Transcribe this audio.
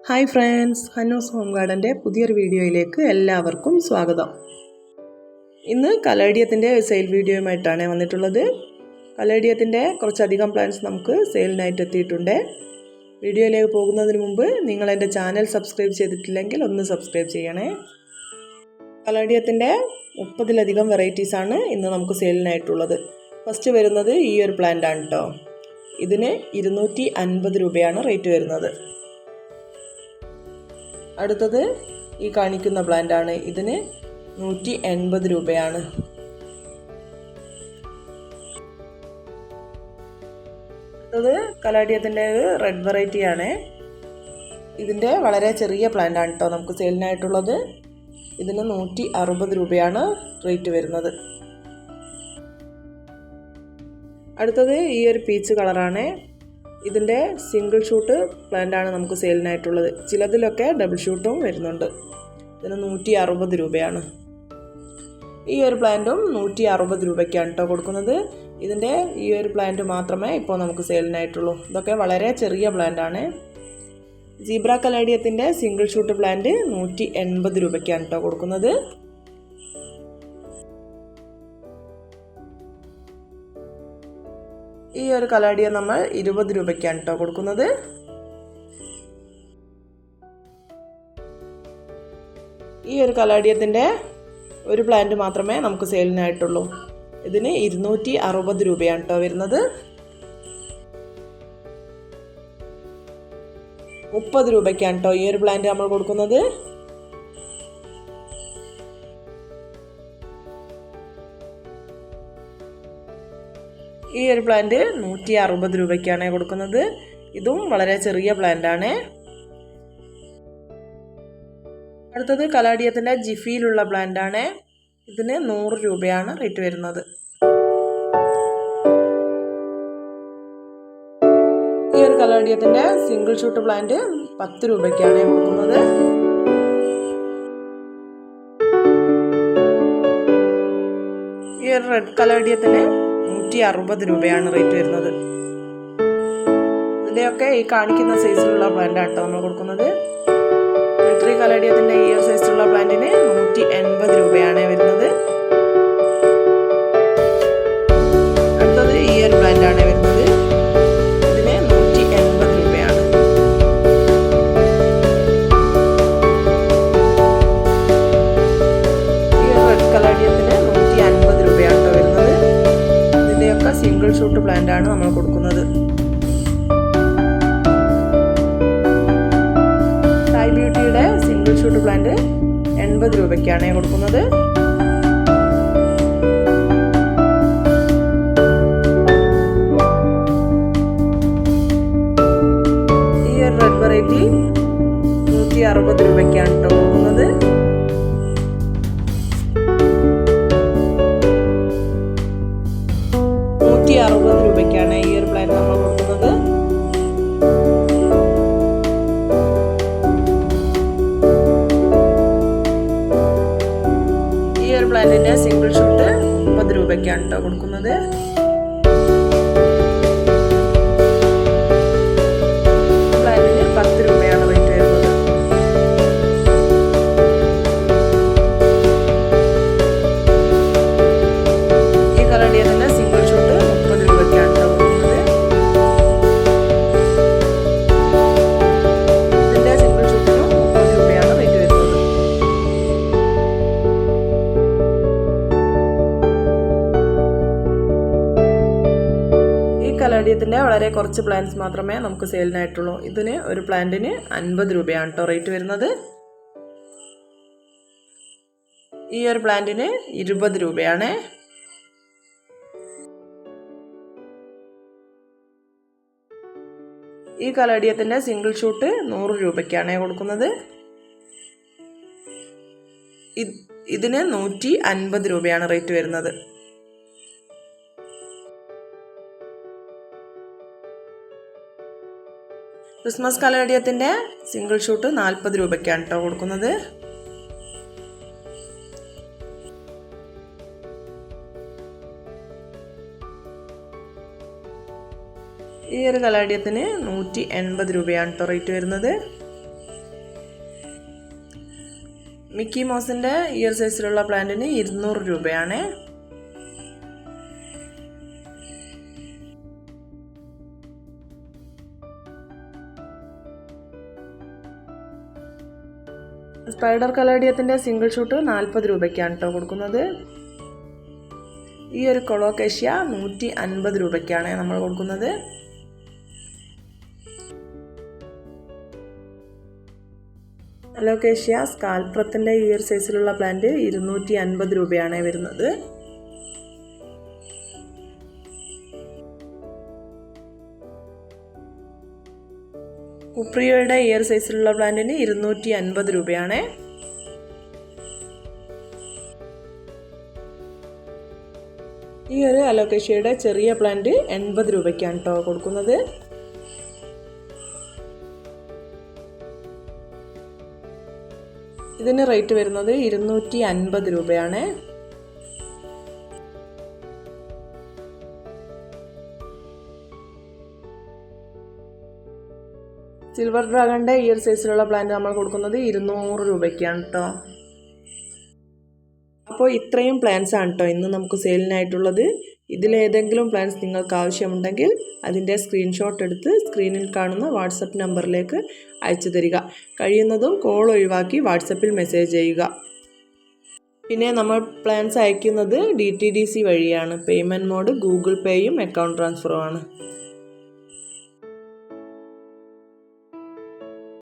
Hi friends, ഹന്നൂസ് home ഗാർഡൻ്റെ പുതിയൊരു വീഡിയോയിലേക്ക് എല്ലാവർക്കും സ്വാഗതം. ഇന്ന് കലേഡിയത്തിൻ്റെ സെയിൽ വീഡിയോയുമായിട്ടാണ് വന്നിട്ടുള്ളത്. കലേഡിയത്തിൻ്റെ കുറച്ചധികം പ്ലാന്റ്സ് നമുക്ക് സെയിലിനായിട്ട് എത്തിയിട്ടുണ്ട്. വീഡിയോയിലേക്ക് പോകുന്നതിന് മുമ്പ് നിങ്ങൾ എൻ്റെ ചാനൽ സബ്സ്ക്രൈബ് ചെയ്തിട്ടില്ലെങ്കിൽ ഒന്ന് സബ്സ്ക്രൈബ് ചെയ്യണേ. കലേഡിയത്തിൻ്റെ 30-ലധികം വെറൈറ്റീസാണ് ഇന്ന് നമുക്ക് സെയിലിനായിട്ടുള്ളത്. ഫസ്റ്റ് വരുന്നത് ഈ ഒരു പ്ലാന്റ് ആണ് കേട്ടോ. ഇതിന് 250 രൂപയാണ് റേറ്റ് വരുന്നത്. അടുത്തത് ഈ കാണിക്കുന്ന പ്ലാന്റ് ആണ്. ഇതിന് 180 രൂപയാണ്. അടുത്തത് കലേഡിയത്തിൻ്റെ റെഡ് വെറൈറ്റി ആണ്. ഇതിൻ്റെ വളരെ ചെറിയ പ്ലാന്റ് ആണ് കേട്ടോ നമുക്ക് സെയിലിനായിട്ടുള്ളത്. ഇതിന് 160 രൂപയാണ് റേറ്റ് വരുന്നത്. അടുത്തത് ഈ ഒരു പീച്ച് കളറാണ്. ഇതിൻ്റെ സിംഗിൾ ഷൂട്ട് പ്ലാന്റ് ആണ് നമുക്ക് സെയിലിനായിട്ടുള്ളത്. ചിലതിലൊക്കെ ഡബിൾ ഷൂട്ടും വരുന്നുണ്ട്. ഇതിന് 160 രൂപയാണ്. ഈ ഒരു പ്ലാന്റും 160 രൂപയ്ക്കാണ് കേട്ടോ കൊടുക്കുന്നത്. ഇതിൻ്റെ ഈ ഒരു പ്ലാന്റ് മാത്രമേ ഇപ്പോൾ നമുക്ക് സെയിലിനായിട്ടുള്ളൂ. ഇതൊക്കെ വളരെ ചെറിയ പ്ലാന്റ് ആണ്. സീബ്ര കലേഡിയത്തിൻ്റെ സിംഗിൾ ഷൂട്ട് പ്ലാന്റ് 180 രൂപയ്ക്കാണ് കേട്ടോ കൊടുക്കുന്നത്. ഈ ഒരു കലേഡിയ നമ്മൾ 20 രൂപയ്ക്കാണ് കേട്ടോ കൊടുക്കുന്നത്. ഈ ഒരു കലേഡിയത്തിൻ്റെ ഒരു പ്ലാന്റ് മാത്രമേ നമുക്ക് സെയിലിനായിട്ടുള്ളൂ. ഇതിന് 260 രൂപയാണ് കേട്ടോ വരുന്നത്. 30 രൂപയ്ക്കാണ് കേട്ടോ ഈ ഒരു പ്ലാന്റ് നമ്മൾ കൊടുക്കുന്നത്. ഈ ഒരു പ്ലാന്റ് 160 രൂപയ്ക്കാണ് കൊടുക്കുന്നത്. ഇതും വളരെ ചെറിയ പ്ലാന്റ് ആണ്. അടുത്തത് കലേഡിയത്തിൻ്റെ ജിഫിയിലുള്ള പ്ലാന്റ് ആണ്. ഇതിന് 100 രൂപയാണ് റേറ്റ് വരുന്നത്. ഈ ഒരു കലേഡിയത്തിൻ്റെ സിംഗിൾ ഷൂട്ട് പ്ലാന്റ് 10 രൂപയ്ക്കാണ് കൊടുക്കുന്നത്. ഈ ഒരു റെഡ് കലേഡിയത്തിന് 160 രൂപയാണ് റേറ്റ് വരുന്നത്. ഇതിൻ്റെയൊക്കെ ഈ കാണിക്കുന്ന സൈസിലുള്ള പ്ലാന്റ് ആണ് കേട്ടോ നമ്മൾ കൊടുക്കുന്നത്. മിലിറ്ററി കലേഡിയത്തിൻ്റെ ഈ ഒരു സൈസിലുള്ള പ്ലാന്റിന് 180 രൂപയാണ് വരുന്നത്. അടുത്തത് ഈ ഒരു പ്ലാന്റ് ആണ് വരുന്നത്. ഇതിന് 180 രൂപയാണ്. ഈ ഒരു റെഡ് കലേഡിയത്തിന് 150 രൂപയാണ് കേട്ടോ വരുന്നത്. സിംഗിൾ ഷൂട്ട് പ്ലാന്റ് ആണ് നമ്മൾ കൊടുക്കുന്നത്. തായ് ബ്യൂട്ടിയുടെ സിംഗിൾ ഷൂട്ട് പ്ലാന്റ് 80 രൂപയ്ക്കാണ് കൊടുക്കുന്നത്. ഈ ഒരു റെഡ് വെറൈറ്റി 160 രൂപയ്ക്കാണ് കേട്ടോ കൊടുക്കുന്നത്. രൂപയ്ക്കാണ് ഈ ഒരു പ്ലാന്റ് നമ്മൾ കൊടുക്കുന്നത്. ഈ ഒരു പ്ലാന്റിന്റെ സിംഗിൾ ഷൂട്ട് 30 രൂപയ്ക്കാണ് കേട്ടോ കൊടുക്കുന്നത്. പ്ലാന്റിന് 10 രൂപയാണ് റേറ്റ് വരുന്നത്. ഈ കലേഡിയത്തിന്റെ സിംഗിൾ ഷൂട്ട് 30 രൂപയ്ക്കാണ് കേട്ടോ കൊടുക്കുന്നത്. ഇതിന്റെ സിംഗിൾ ഷൂട്ടിനും 30 രൂപയാണ് റേറ്റ് വരുന്നത്. ഈ കലേഡിയത്തിന്റെ വളരെ കുറച്ച് പ്ലാന്റ്സ് മാത്രമേ നമുക്ക് സെയിലിനായിട്ടുള്ളൂ. ഇതിന് ഒരു പ്ലാന്റിന് 50 രൂപയാണ് കേട്ടോ റേറ്റ് വരുന്നത്. ഈ ഒരു പ്ലാന്റിന് 20 രൂപയാണ്. ഈ കലേഡിയത്തിൻ്റെ സിംഗിൾ ഷൂട്ട് 100 രൂപയ്ക്കാണ് കൊടുക്കുന്നത്. ഇതിന് 150 രൂപയാണ് റേറ്റ് വരുന്നത്. ക്രിസ്മസ് കലേഡിയത്തിൻ്റെ സിംഗിൾ ഷൂട്ട് 40 രൂപയ്ക്കാണ് കേട്ടോ കൊടുക്കുന്നത്. ഈ ഒരു കലേഡിയത്തിന് 180 രൂപയാണ് കേട്ടോ റേറ്റ് വരുന്നത്. മിക്കി മൗസിൻ്റെ ഇയർ സൈസിലുള്ള പ്ലാന്റിന് 200 രൂപയാണ്. സ്പൈഡർ കലേഡിയത്തിൻ്റെ സിംഗിൾ ഷൂട്ട് 40 രൂപയ്ക്കാണ് കേട്ടോ കൊടുക്കുന്നത്. ഈ ഒരു കൊളോക്കേഷ്യ 150 രൂപയ്ക്കാണ് നമ്മൾ കൊടുക്കുന്നത്. അലോക്കേഷ്യ സ്കാൽപ്രത്തിൻ്റെ ഈ ഒരു സൈസിലുള്ള പ്ലാന്റ് 250 രൂപയാണ് വരുന്നത്. കുപ്രിയോയുടെ ഇയർ സൈസിലുള്ള പ്ലാന്റിന് 250 രൂപയാണ്. ഈ ഒരു അലോക്കേഷ്യയുടെ ചെറിയ പ്ലാന്റ് 80 രൂപയ്ക്കാണ് കേട്ടോ കൊടുക്കുന്നത്. ഇതിന് റേറ്റ് വരുന്നത് 250 രൂപയാണ്. സിൽവർ ഡ്രാഗണിൻ്റെ ഇയർ സൈസിലുള്ള പ്ലാന്റ് നമ്മൾ കൊടുക്കുന്നത് 200 രൂപയ്ക്കാണ് കേട്ടോ. അപ്പോൾ ഇത്രയും പ്ലാന്റ്സ് ആണ് കേട്ടോ ഇന്ന് നമുക്ക് സെയിലിനായിട്ടുള്ളത്. ഇതിലേതെങ്കിലും പ്ലാന്റ്സ് നിങ്ങൾക്ക് ആവശ്യമുണ്ടെങ്കിൽ അതിൻ്റെ സ്ക്രീൻഷോട്ട് എടുത്ത് സ്ക്രീനിൽ കാണുന്ന വാട്സപ്പ് നമ്പറിലേക്ക് അയച്ചു തരിക. കഴിയുന്നതും കോൾ ഒഴിവാക്കി വാട്സപ്പിൽ മെസ്സേജ് ചെയ്യുക. പിന്നെ നമ്മൾ പ്ലാന്റ്സ് അയക്കുന്നത് DTDC വഴിയാണ്. പേയ്മെൻറ്റ് മോഡ് ഗൂഗിൾ പേയും അക്കൗണ്ട് ട്രാൻസ്ഫറുമാണ്.